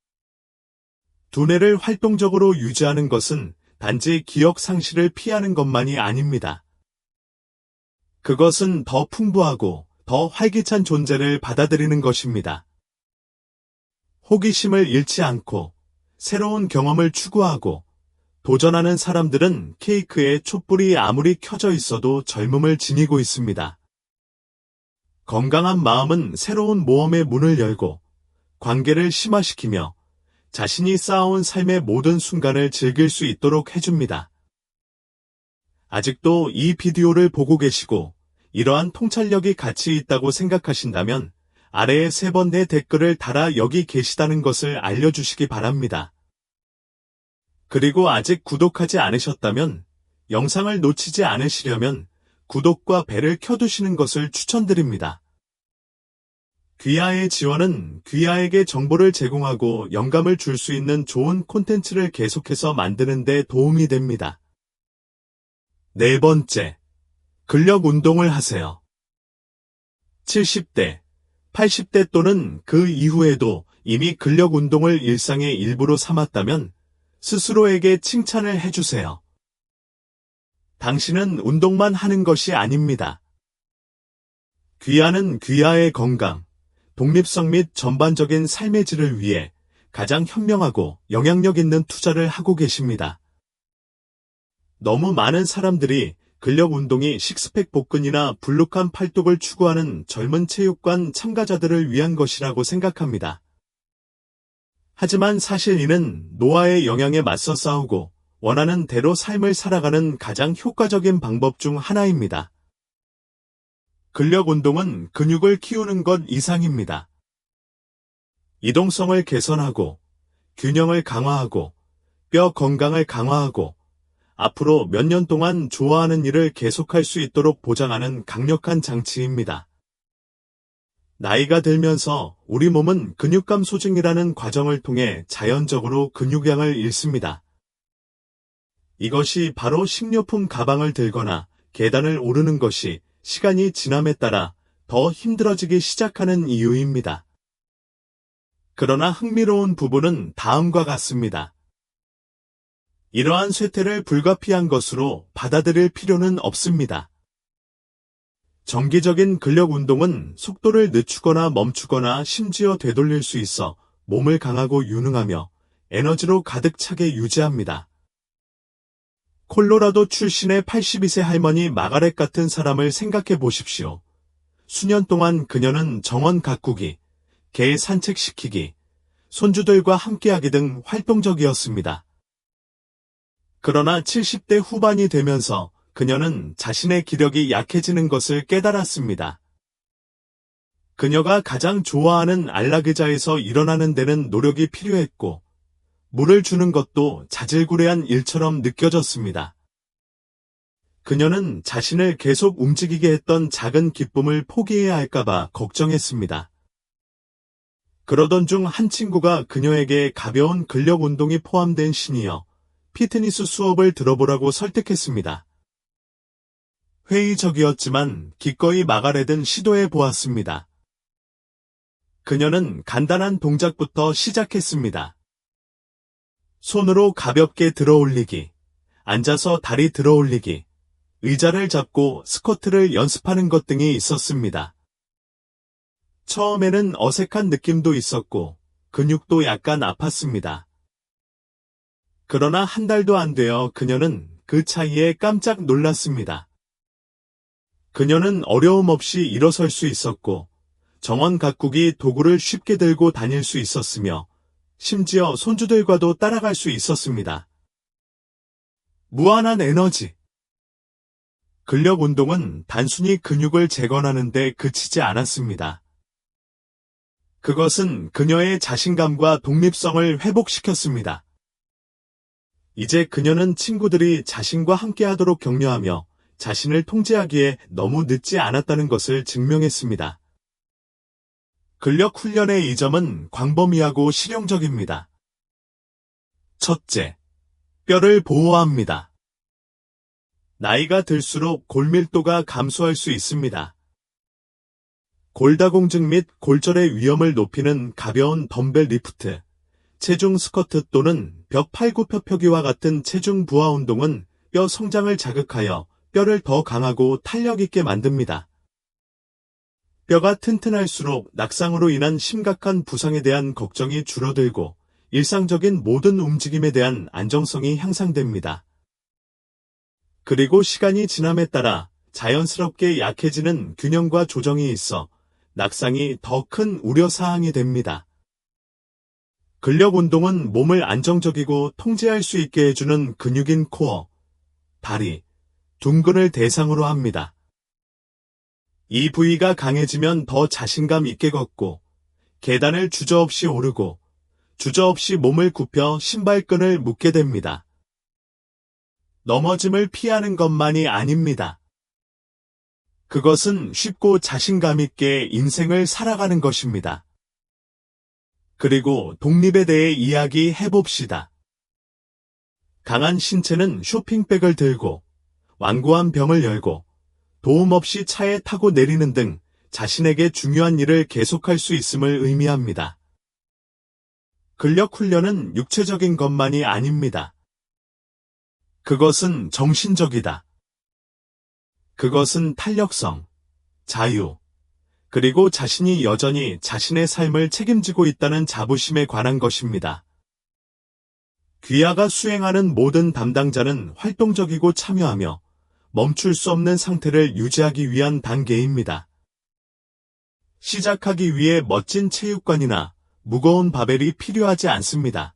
두뇌를 활동적으로 유지하는 것은 단지 기억 상실을 피하는 것만이 아닙니다. 그것은 더 풍부하고 더 활기찬 존재를 받아들이는 것입니다. 호기심을 잃지 않고 새로운 경험을 추구하고 도전하는 사람들은 케이크에 촛불이 아무리 켜져 있어도 젊음을 지니고 있습니다. 건강한 마음은 새로운 모험의 문을 열고 관계를 심화시키며 자신이 쌓아온 삶의 모든 순간을 즐길 수 있도록 해줍니다. 아직도 이 비디오를 보고 계시고 이러한 통찰력이 가치 있다고 생각하신다면 아래에 3번의 댓글을 달아 여기 계시다는 것을 알려주시기 바랍니다. 그리고 아직 구독하지 않으셨다면 영상을 놓치지 않으시려면 구독과 벨을 켜두시는 것을 추천드립니다. 귀하의 지원은 귀하에게 정보를 제공하고 영감을 줄 수 있는 좋은 콘텐츠를 계속해서 만드는 데 도움이 됩니다. 4번째, 근력 운동을 하세요. 70대, 80대 또는 그 이후에도 이미 근력 운동을 일상의 일부로 삼았다면 스스로에게 칭찬을 해주세요. 당신은 운동만 하는 것이 아닙니다. 귀하는 귀하의 건강, 독립성 및 전반적인 삶의 질을 위해 가장 현명하고 영향력 있는 투자를 하고 계십니다. 너무 많은 사람들이 근력 운동이 식스팩 복근이나 불룩한 팔뚝을 추구하는 젊은 체육관 참가자들을 위한 것이라고 생각합니다. 하지만 사실 이는 노화의 영향에 맞서 싸우고 원하는 대로 삶을 살아가는 가장 효과적인 방법 중 하나입니다. 근력 운동은 근육을 키우는 것 이상입니다. 이동성을 개선하고 균형을 강화하고 뼈 건강을 강화하고 앞으로 몇 년 동안 좋아하는 일을 계속할 수 있도록 보장하는 강력한 장치입니다. 나이가 들면서 우리 몸은 근육감 소진이라는 과정을 통해 자연적으로 근육량을 잃습니다. 이것이 바로 식료품 가방을 들거나 계단을 오르는 것이 시간이 지남에 따라 더 힘들어지기 시작하는 이유입니다. 그러나 흥미로운 부분은 다음과 같습니다. 이러한 쇠퇴를 불가피한 것으로 받아들일 필요는 없습니다. 정기적인 근력 운동은 속도를 늦추거나 멈추거나 심지어 되돌릴 수 있어 몸을 강하고 유능하며 에너지로 가득 차게 유지합니다. 콜로라도 출신의 82세 할머니 마가렛 같은 사람을 생각해 보십시오. 수년 동안 그녀는 정원 가꾸기, 개 산책시키기, 손주들과 함께하기 등 활동적이었습니다. 그러나 70대 후반이 되면서 그녀는 자신의 기력이 약해지는 것을 깨달았습니다. 그녀가 가장 좋아하는 안락의자에서 일어나는 데는 노력이 필요했고, 물을 주는 것도 자질구레한 일처럼 느껴졌습니다. 그녀는 자신을 계속 움직이게 했던 작은 기쁨을 포기해야 할까봐 걱정했습니다. 그러던 중 한 친구가 그녀에게 가벼운 근력 운동이 포함된 시니어 피트니스 수업을 들어보라고 설득했습니다. 회의적이었지만 기꺼이 마가렛은 시도해 보았습니다. 그녀는 간단한 동작부터 시작했습니다. 손으로 가볍게 들어올리기, 앉아서 다리 들어올리기, 의자를 잡고 스쿼트를 연습하는 것 등이 있었습니다. 처음에는 어색한 느낌도 있었고 근육도 약간 아팠습니다. 그러나 한 달도 안 되어 그녀는 그 차이에 깜짝 놀랐습니다. 그녀는 어려움 없이 일어설 수 있었고 정원 가꾸기 도구를 쉽게 들고 다닐 수 있었으며 심지어 손주들과도 따라갈 수 있었습니다. 무한한 에너지. 근력 운동은 단순히 근육을 재건하는 데 그치지 않았습니다. 그것은 그녀의 자신감과 독립성을 회복시켰습니다. 이제 그녀는 친구들이 자신과 함께하도록 격려하며 자신을 통제하기에 너무 늦지 않았다는 것을 증명했습니다. 근력 훈련의 이점은 광범위하고 실용적입니다. 첫째, 뼈를 보호합니다. 나이가 들수록 골밀도가 감소할 수 있습니다. 골다공증 및 골절의 위험을 높이는 가벼운 덤벨 리프트, 체중 스쿼트 또는 벽 팔굽혀펴기와 같은 체중 부하 운동은 뼈 성장을 자극하여 뼈를 더 강하고 탄력 있게 만듭니다. 뼈가 튼튼할수록 낙상으로 인한 심각한 부상에 대한 걱정이 줄어들고 일상적인 모든 움직임에 대한 안정성이 향상됩니다. 그리고 시간이 지남에 따라 자연스럽게 약해지는 균형과 조정이 있어 낙상이 더 큰 우려사항이 됩니다. 근력 운동은 몸을 안정적이고 통제할 수 있게 해주는 근육인 코어, 다리, 둔근을 대상으로 합니다. 이 부위가 강해지면 더 자신감 있게 걷고, 계단을 주저없이 오르고, 주저없이 몸을 굽혀 신발끈을 묶게 됩니다. 넘어짐을 피하는 것만이 아닙니다. 그것은 쉽고 자신감 있게 인생을 살아가는 것입니다. 그리고 독립에 대해 이야기해 봅시다. 강한 신체는 쇼핑백을 들고, 완고한 병을 열고, 도움 없이 차에 타고 내리는 등 자신에게 중요한 일을 계속할 수 있음을 의미합니다. 근력 훈련은 육체적인 것만이 아닙니다. 그것은 정신적이다. 그것은 탄력성, 자유, 그리고 자신이 여전히 자신의 삶을 책임지고 있다는 자부심에 관한 것입니다. 귀하가 수행하는 모든 담당자는 활동적이고 참여하며 멈출 수 없는 상태를 유지하기 위한 단계입니다. 시작하기 위해 멋진 체육관이나 무거운 바벨이 필요하지 않습니다.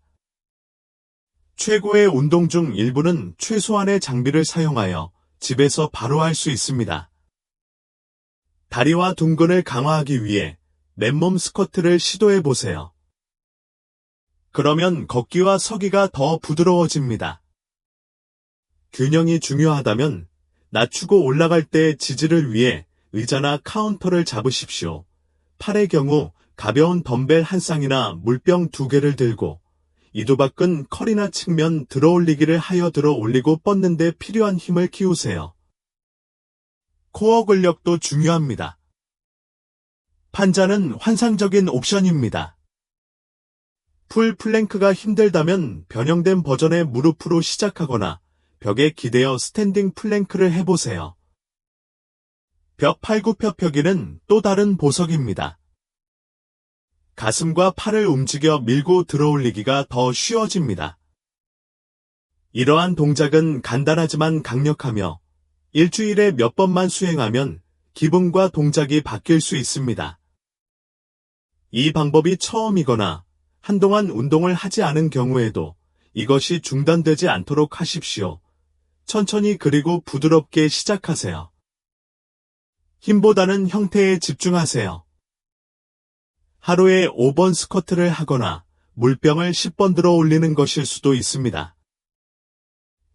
최고의 운동 중 일부는 최소한의 장비를 사용하여 집에서 바로 할 수 있습니다. 다리와 둔근을 강화하기 위해 맨몸 스쿼트를 시도해 보세요. 그러면 걷기와 서기가 더 부드러워집니다. 균형이 중요하다면 낮추고 올라갈 때 지지를 위해 의자나 카운터를 잡으십시오. 팔의 경우 가벼운 덤벨 한 쌍이나 물병 2개를 들고 이두박근 컬이나 측면 들어올리기를 하여 들어 올리고 뻗는 데 필요한 힘을 키우세요. 코어 근력도 중요합니다. 판자는 환상적인 옵션입니다. 풀 플랭크가 힘들다면 변형된 버전의 무릎으로 시작하거나 벽에 기대어 스탠딩 플랭크를 해보세요. 벽 팔굽혀펴기는 또 다른 보석입니다. 가슴과 팔을 움직여 밀고 들어올리기가 더 쉬워집니다. 이러한 동작은 간단하지만 강력하며 일주일에 몇 번만 수행하면 기분과 동작이 바뀔 수 있습니다. 이 방법이 처음이거나 한동안 운동을 하지 않은 경우에도 이것이 중단되지 않도록 하십시오. 천천히 그리고 부드럽게 시작하세요. 힘보다는 형태에 집중하세요. 하루에 5번 스쿼트를 하거나 물병을 10번 들어 올리는 것일 수도 있습니다.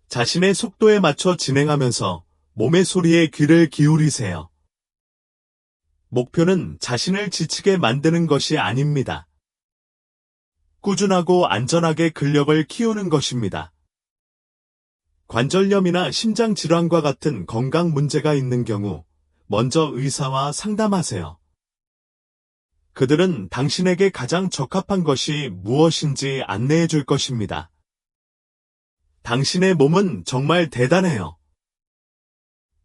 자신의 속도에 맞춰 진행하면서 몸의 소리에 귀를 기울이세요. 목표는 자신을 지치게 만드는 것이 아닙니다. 꾸준하고 안전하게 근력을 키우는 것입니다. 관절염이나 심장질환과 같은 건강 문제가 있는 경우 먼저 의사와 상담하세요. 그들은 당신에게 가장 적합한 것이 무엇인지 안내해 줄 것입니다. 당신의 몸은 정말 대단해요.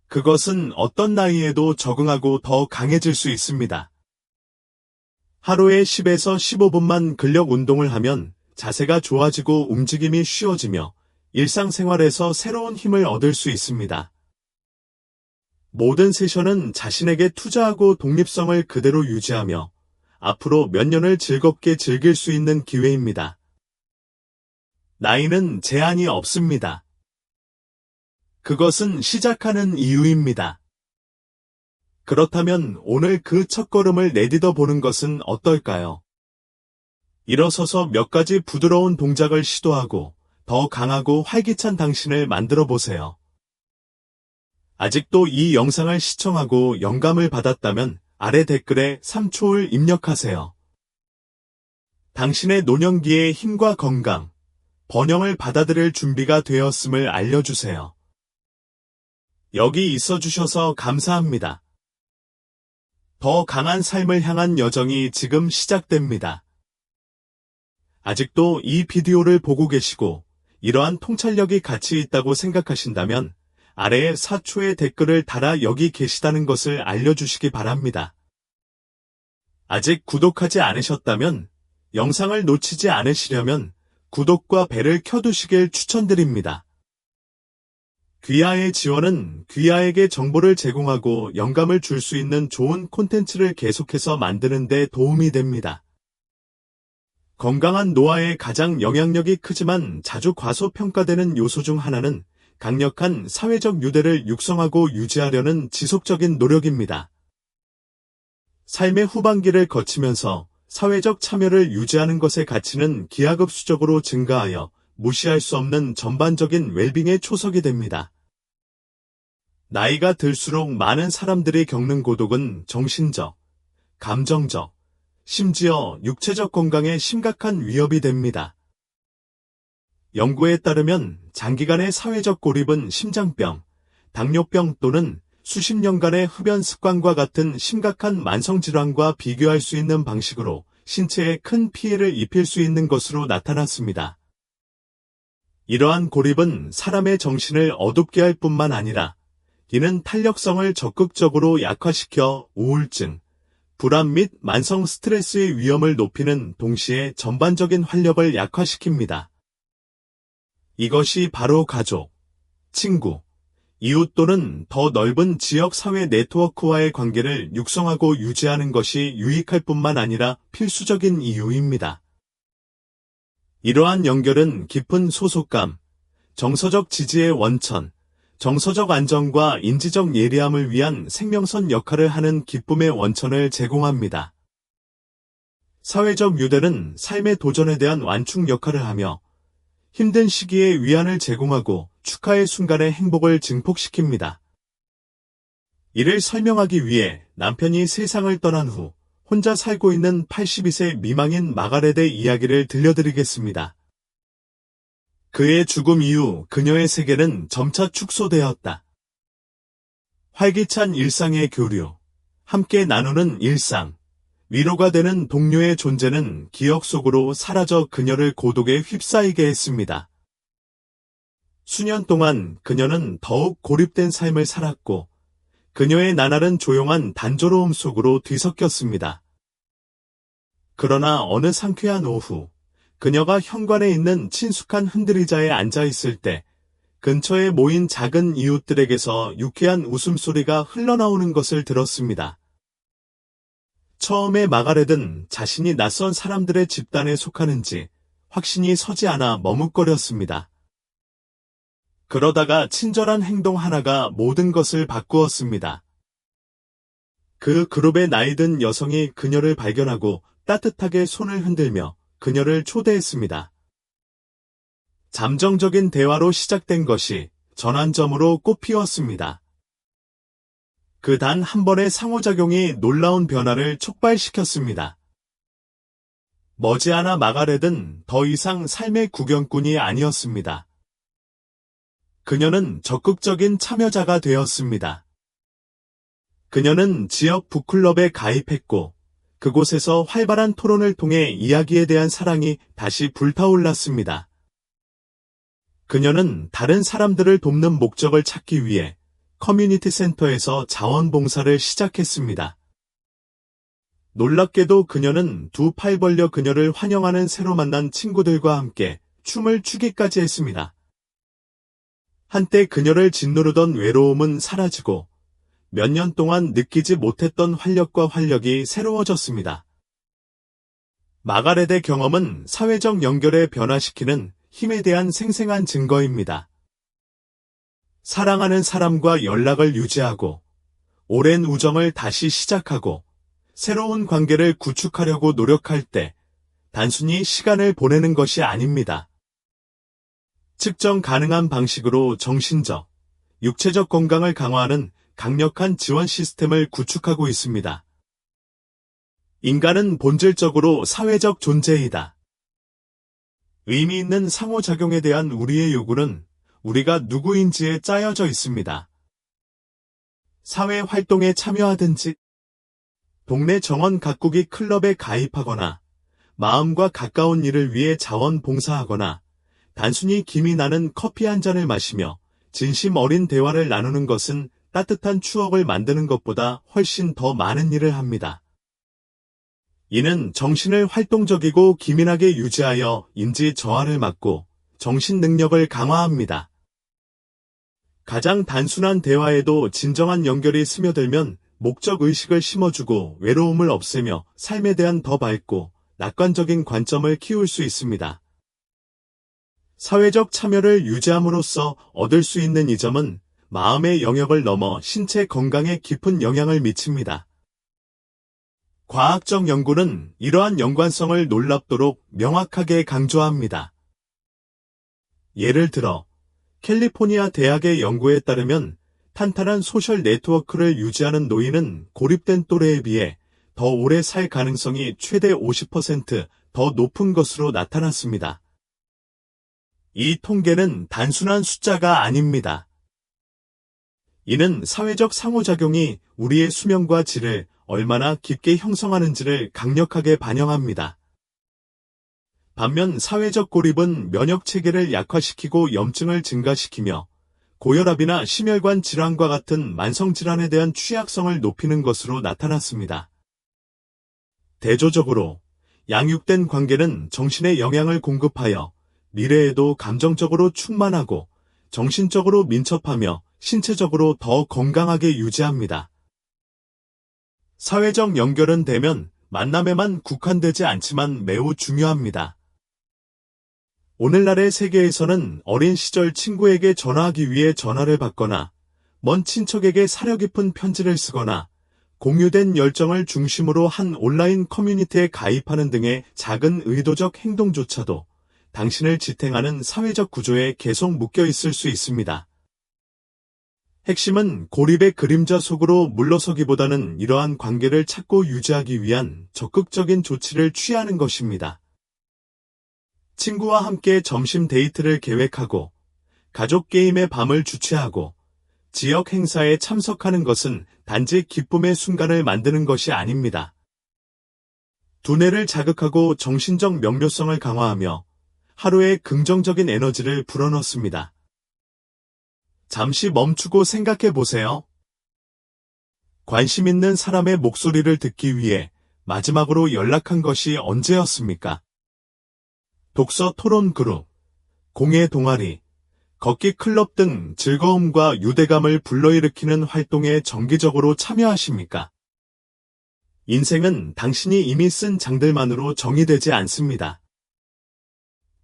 그것은 어떤 나이에도 적응하고 더 강해질 수 있습니다. 하루에 10에서 15분만 근력 운동을 하면 자세가 좋아지고 움직임이 쉬워지며 일상생활에서 새로운 힘을 얻을 수 있습니다. 모든 세션은 자신에게 투자하고 독립성을 그대로 유지하며 앞으로 몇 년을 즐겁게 즐길 수 있는 기회입니다. 나이는 제한이 없습니다. 그것은 시작하는 이유입니다. 그렇다면 오늘 그 첫걸음을 내딛어 보는 것은 어떨까요? 일어서서 몇 가지 부드러운 동작을 시도하고 더 강하고 활기찬 당신을 만들어 보세요. 아직도 이 영상을 시청하고 영감을 받았다면 아래 댓글에 3초를 입력하세요. 당신의 노년기의 힘과 건강, 번영을 받아들일 준비가 되었음을 알려주세요. 여기 있어 주셔서 감사합니다. 더 강한 삶을 향한 여정이 지금 시작됩니다. 아직도 이 비디오를 보고 계시고 이러한 통찰력이 가치 있다고 생각하신다면 아래에 4초의 댓글을 달아 여기 계시다는 것을 알려주시기 바랍니다. 아직 구독하지 않으셨다면 영상을 놓치지 않으시려면 구독과 벨을 켜두시길 추천드립니다. 귀하의 지원은 귀하에게 정보를 제공하고 영감을 줄 수 있는 좋은 콘텐츠를 계속해서 만드는 데 도움이 됩니다. 건강한 노화에 가장 영향력이 크지만 자주 과소평가되는 요소 중 하나는 강력한 사회적 유대를 육성하고 유지하려는 지속적인 노력입니다. 삶의 후반기를 거치면서 사회적 참여를 유지하는 것의 가치는 기하급수적으로 증가하여 무시할 수 없는 전반적인 웰빙의 초석이 됩니다. 나이가 들수록 많은 사람들이 겪는 고독은 정신적, 감정적, 심지어 육체적 건강에 심각한 위협이 됩니다. 연구에 따르면 장기간의 사회적 고립은 심장병, 당뇨병 또는 수십 년간의 흡연 습관과 같은 심각한 만성질환과 비교할 수 있는 방식으로 신체에 큰 피해를 입힐 수 있는 것으로 나타났습니다. 이러한 고립은 사람의 정신을 어둡게 할 뿐만 아니라 이는 탄력성을 적극적으로 약화시켜 우울증, 불안 및 만성 스트레스의 위험을 높이는 동시에 전반적인 활력을 약화시킵니다. 이것이 바로 가족, 친구, 이웃 또는 더 넓은 지역 사회 네트워크와의 관계를 육성하고 유지하는 것이 유익할 뿐만 아니라 필수적인 이유입니다. 이러한 연결은 깊은 소속감, 정서적 지지의 원천, 정서적 안정과 인지적 예리함을 위한 생명선 역할을 하는 기쁨의 원천을 제공합니다. 사회적 유대는 삶의 도전에 대한 완충 역할을 하며 힘든 시기에 위안을 제공하고 축하의 순간의 행복을 증폭시킵니다. 이를 설명하기 위해 남편이 세상을 떠난 후 혼자 살고 있는 82세 미망인 마가렛의 이야기를 들려드리겠습니다. 그의 죽음 이후 그녀의 세계는 점차 축소되었다. 활기찬 일상의 교류, 함께 나누는 일상, 위로가 되는 동료의 존재는 기억 속으로 사라져 그녀를 고독에 휩싸이게 했습니다. 수년 동안 그녀는 더욱 고립된 삶을 살았고 그녀의 나날은 조용한 단조로움 속으로 뒤섞였습니다. 그러나 어느 상쾌한 오후, 그녀가 현관에 있는 친숙한 흔들의자에 앉아 있을 때 근처에 모인 작은 이웃들에게서 유쾌한 웃음소리가 흘러나오는 것을 들었습니다. 처음에 마가렛은 자신이 낯선 사람들의 집단에 속하는지 확신이 서지 않아 머뭇거렸습니다. 그러다가 친절한 행동 하나가 모든 것을 바꾸었습니다. 그 그룹의 나이든 여성이 그녀를 발견하고 따뜻하게 손을 흔들며 그녀를 초대했습니다. 잠정적인 대화로 시작된 것이 전환점으로 꽃피웠습니다. 그 단 한 번의 상호작용이 놀라운 변화를 촉발시켰습니다. 머지않아 마가렛은 더 이상 삶의 구경꾼이 아니었습니다. 그녀는 적극적인 참여자가 되었습니다. 그녀는 지역 북클럽에 가입했고 그곳에서 활발한 토론을 통해 이야기에 대한 사랑이 다시 불타올랐습니다. 그녀는 다른 사람들을 돕는 목적을 찾기 위해 커뮤니티 센터에서 자원봉사를 시작했습니다. 놀랍게도 그녀는 두 팔 벌려 그녀를 환영하는 새로 만난 친구들과 함께 춤을 추기까지 했습니다. 한때 그녀를 짓누르던 외로움은 사라지고 몇 년 동안 느끼지 못했던 활력과 활력이 새로워졌습니다. 마가렛의 경험은 사회적 연결에 변화시키는 힘에 대한 생생한 증거입니다. 사랑하는 사람과 연락을 유지하고 오랜 우정을 다시 시작하고 새로운 관계를 구축하려고 노력할 때 단순히 시간을 보내는 것이 아닙니다. 측정 가능한 방식으로 정신적, 육체적 건강을 강화하는 강력한 지원 시스템을 구축하고 있습니다. 인간은 본질적으로 사회적 존재이다. 의미 있는 상호작용에 대한 우리의 요구는 우리가 누구인지에 짜여져 있습니다. 사회 활동에 참여하든지, 동네 정원 가꾸기 클럽에 가입하거나, 마음과 가까운 일을 위해 자원봉사하거나, 단순히 김이 나는 커피 한 잔을 마시며 진심 어린 대화를 나누는 것은 따뜻한 추억을 만드는 것보다 훨씬 더 많은 일을 합니다. 이는 정신을 활동적이고 기민하게 유지하여 인지 저하를 막고 정신 능력을 강화합니다. 가장 단순한 대화에도 진정한 연결이 스며들면 목적 의식을 심어주고 외로움을 없애며 삶에 대한 더 밝고 낙관적인 관점을 키울 수 있습니다. 사회적 참여를 유지함으로써 얻을 수 있는 이 점은 마음의 영역을 넘어 신체 건강에 깊은 영향을 미칩니다. 과학적 연구는 이러한 연관성을 놀랍도록 명확하게 강조합니다. 예를 들어 캘리포니아 대학의 연구에 따르면 탄탄한 소셜 네트워크를 유지하는 노인은 고립된 또래에 비해 더 오래 살 가능성이 최대 50% 높은 것으로 나타났습니다. 이 통계는 단순한 숫자가 아닙니다. 이는 사회적 상호작용이 우리의 수명과 질을 얼마나 깊게 형성하는지를 강력하게 반영합니다. 반면 사회적 고립은 면역체계를 약화시키고 염증을 증가시키며 고혈압이나 심혈관 질환과 같은 만성질환에 대한 취약성을 높이는 것으로 나타났습니다. 대조적으로 양육된 관계는 정신에 영향을 공급하여 미래에도 감정적으로 충만하고 정신적으로 민첩하며 신체적으로 더 건강하게 유지합니다. 사회적 연결은 되면 만남에만 국한되지 않지만 매우 중요합니다. 오늘날의 세계에서는 어린 시절 친구에게 전화하기 위해 전화를 받거나 먼 친척에게 사려 깊은 편지를 쓰거나 공유된 열정을 중심으로 한 온라인 커뮤니티에 가입하는 등의 작은 의도적 행동조차도 당신을 지탱하는 사회적 구조에 계속 묶여 있을 수 있습니다. 핵심은 고립의 그림자 속으로 물러서기보다는 이러한 관계를 찾고 유지하기 위한 적극적인 조치를 취하는 것입니다. 친구와 함께 점심 데이트를 계획하고 가족 게임의 밤을 주최하고 지역 행사에 참석하는 것은 단지 기쁨의 순간을 만드는 것이 아닙니다. 두뇌를 자극하고 정신적 명료성을 강화하며 하루의 긍정적인 에너지를 불어넣습니다. 잠시 멈추고 생각해 보세요. 관심 있는 사람의 목소리를 듣기 위해 마지막으로 연락한 것이 언제였습니까? 독서 토론 그룹, 공예 동아리, 걷기 클럽 등 즐거움과 유대감을 불러일으키는 활동에 정기적으로 참여하십니까? 인생은 당신이 이미 쓴 장들만으로 정의되지 않습니다.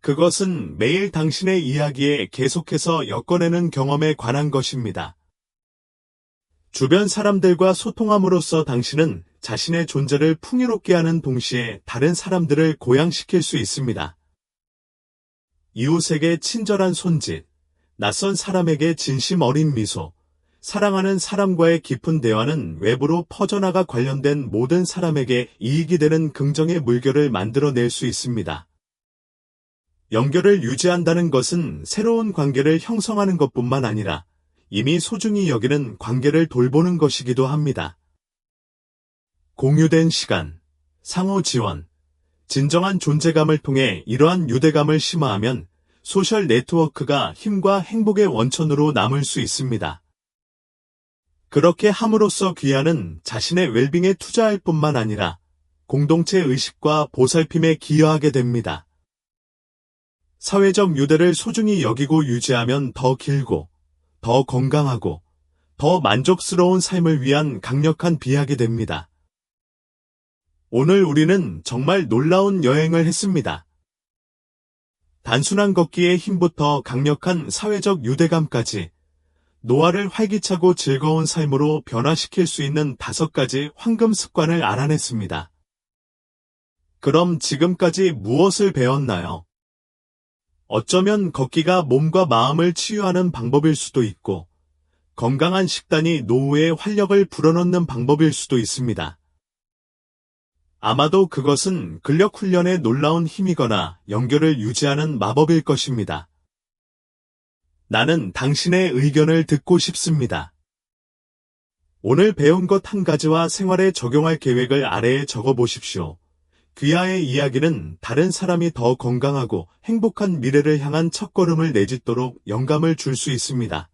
그것은 매일 당신의 이야기에 계속해서 엮어내는 경험에 관한 것입니다. 주변 사람들과 소통함으로써 당신은 자신의 존재를 풍요롭게 하는 동시에 다른 사람들을 고양시킬 수 있습니다. 이웃에게 친절한 손짓, 낯선 사람에게 진심 어린 미소, 사랑하는 사람과의 깊은 대화는 외부로 퍼져나가 관련된 모든 사람에게 이익이 되는 긍정의 물결을 만들어낼 수 있습니다. 연결을 유지한다는 것은 새로운 관계를 형성하는 것뿐만 아니라 이미 소중히 여기는 관계를 돌보는 것이기도 합니다. 공유된 시간, 상호 지원, 진정한 존재감을 통해 이러한 유대감을 심화하면 소셜 네트워크가 힘과 행복의 원천으로 남을 수 있습니다. 그렇게 함으로써 귀하는 자신의 웰빙에 투자할 뿐만 아니라 공동체 의식과 보살핌에 기여하게 됩니다. 사회적 유대를 소중히 여기고 유지하면 더 길고, 더 건강하고, 더 만족스러운 삶을 위한 강력한 비약이 됩니다. 오늘 우리는 정말 놀라운 여행을 했습니다. 단순한 걷기의 힘부터 강력한 사회적 유대감까지 노화를 활기차고 즐거운 삶으로 변화시킬 수 있는 5가지 황금 습관을 알아냈습니다. 그럼 지금까지 무엇을 배웠나요? 어쩌면 걷기가 몸과 마음을 치유하는 방법일 수도 있고, 건강한 식단이 노후의 활력을 불어넣는 방법일 수도 있습니다. 아마도 그것은 근력 훈련의 놀라운 힘이거나 연결을 유지하는 마법일 것입니다. 나는 당신의 의견을 듣고 싶습니다. 오늘 배운 것 한 가지와 생활에 적용할 계획을 아래에 적어 보십시오. 귀하의 이야기는 다른 사람이 더 건강하고 행복한 미래를 향한 첫걸음을 내딛도록 영감을 줄 수 있습니다.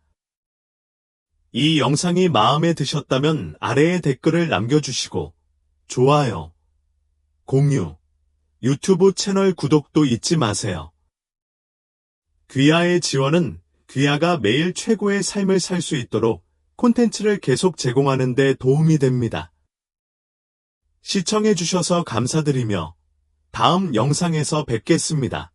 이 영상이 마음에 드셨다면 아래에 댓글을 남겨주시고 좋아요, 공유, 유튜브 채널 구독도 잊지 마세요. 귀하의 지원은 귀하가 매일 최고의 삶을 살 수 있도록 콘텐츠를 계속 제공하는 데 도움이 됩니다. 시청해주셔서 감사드리며 다음 영상에서 뵙겠습니다.